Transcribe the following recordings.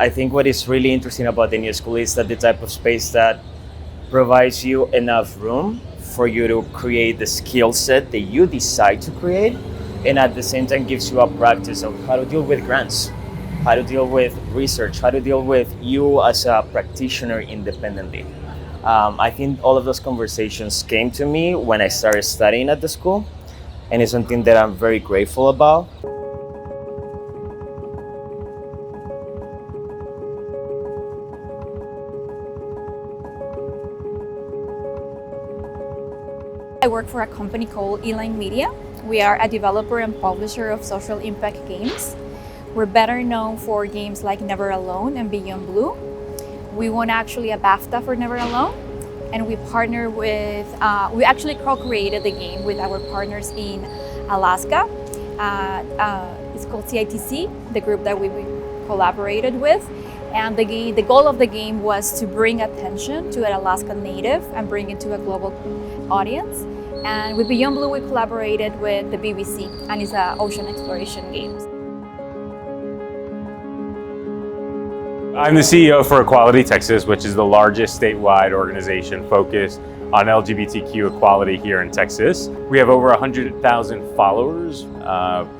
I think what is really interesting about the new school is that the type of space that provides you enough room for you to create the skill set that you decide to create, and at the same time gives you a practice of how to deal with grants, how to deal with research, how to deal with you as a practitioner independently. I think all of those conversations came to me when I started studying at the school, and it's something that I'm very grateful about. I work for a company called Eline Media. We are a developer and publisher of social impact games. We're better known for games like Never Alone and Beyond Blue. We won actually a BAFTA for Never Alone, and we partner with, we actually co-created the game with our partners in Alaska. It's called CITC, the group that we collaborated with. And the goal of the game was to bring attention to an Alaska native and bring it to a global audience. And with Beyond Blue, we collaborated with the BBC, and it's an ocean exploration game. I'm the CEO for Equality Texas, which is the largest statewide organization focused on LGBTQ equality here in Texas. We have over 100,000 followers,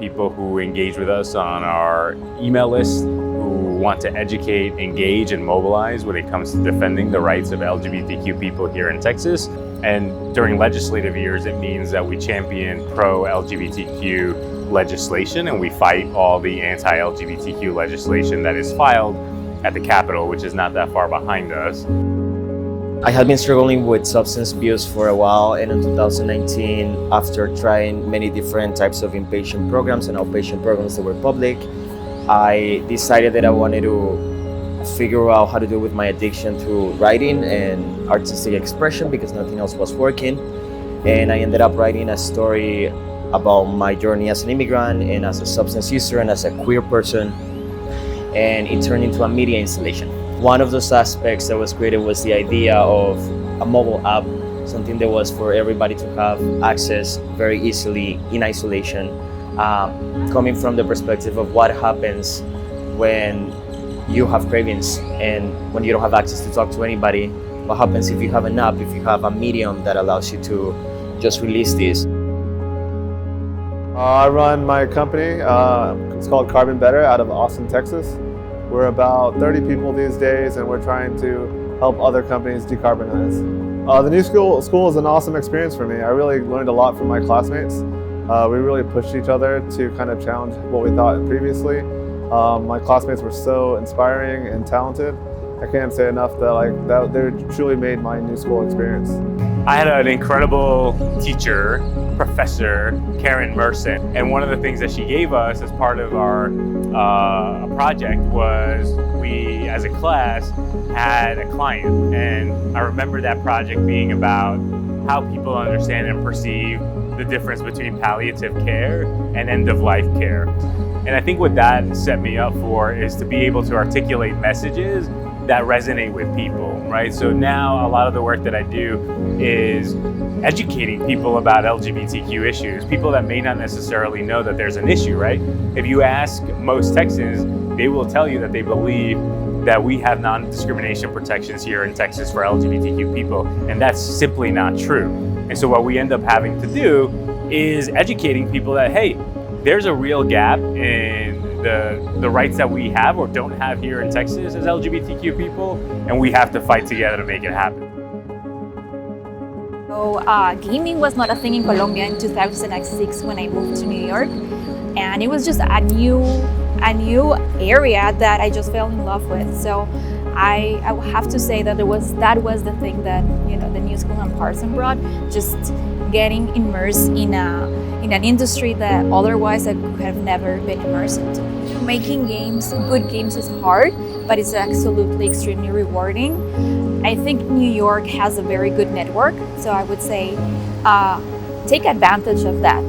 people who engage with us on our email list, who want to educate, engage, and mobilize when it comes to defending the rights of LGBTQ people here in Texas. And during legislative years, it means that we champion pro-LGBTQ legislation, and we fight all the anti-LGBTQ legislation that is filed at the Capitol, which is not that far behind us. I had been struggling with substance abuse for a while, and in 2019, after trying many different types of inpatient programs and outpatient programs that were public, I decided that I wanted to figure out how to deal with my addiction through writing and artistic expression, because nothing else was working. And I ended up writing a story about my journey as an immigrant and as a substance user and as a queer person, and it turned into a media installation. One of those aspects that was created was the idea of a mobile app, something that was for everybody to have access very easily in isolation, coming from the perspective of what happens when you have cravings and when you don't have access to talk to anybody. What happens if you have an app, if you have a medium that allows you to just release this? I run my company, it's called Carbon Better, out of Austin, Texas. We're about 30 people these days, and we're trying to help other companies decarbonize. The new school is an awesome experience for me. I really learned a lot from my classmates. We really pushed each other to kind of challenge what we thought previously. My classmates were so inspiring and talented. I can't say enough that they truly made my new school experience. I had an incredible teacher, Professor Karen Merson, and one of the things that she gave us as part of our project was we, as a class, had a client. And I remember that project being about how people understand and perceive the difference between palliative care and end-of-life care. And I think what that set me up for is to be able to articulate messages that resonate with people, right? So now a lot of the work that I do is educating people about LGBTQ issues, people that may not necessarily know that there's an issue, right? If you ask most Texans, they will tell you that they believe that we have non-discrimination protections here in Texas for LGBTQ people, and that's simply not true. And so what we end up having to do is educating people that, hey, there's a real gap in the rights that we have or don't have here in Texas as LGBTQ people, and we have to fight together to make it happen. So gaming was not a thing in Colombia in 2006 when I moved to New York, and it was just a new area that I just fell in love with. So I have to say that that was the thing that the new school and Parson brought, just getting immersed in an industry that otherwise I could have never been immersed into. Making games, good games, is hard, but it's absolutely extremely rewarding. I think New York has a very good network, so I would say take advantage of that.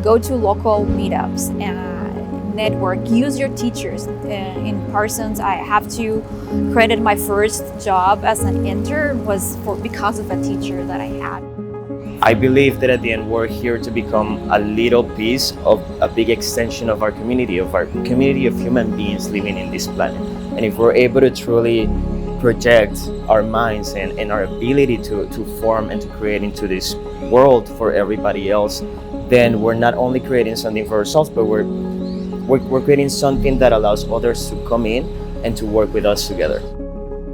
Go to local meetups and network. Use your teachers. In Parsons, I have to credit my first job as an intern was because of a teacher that I had. I believe that at the end we're here to become a little piece of a big extension of our community of human beings living in this planet. And if we're able to truly project our minds and our ability to form and to create into this world for everybody else, then we're not only creating something for ourselves, but we're creating something that allows others to come in and to work with us together.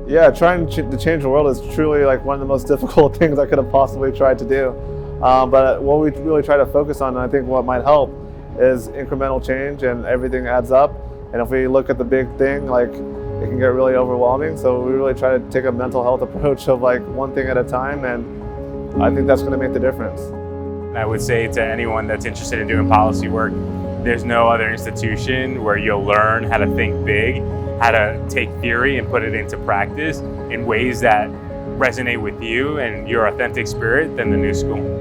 Yeah, trying to change the world is truly like one of the most difficult things I could have possibly tried to do. But what we really try to focus on, and I think what might help, is incremental change, and everything adds up. And if we look at the big thing, like, it can get really overwhelming. So we really try to take a mental health approach of like one thing at a time, and I think that's going to make the difference. I would say to anyone that's interested in doing policy work, there's no other institution where you'll learn how to think big, how to take theory and put it into practice in ways that resonate with you and your authentic spirit than the New School.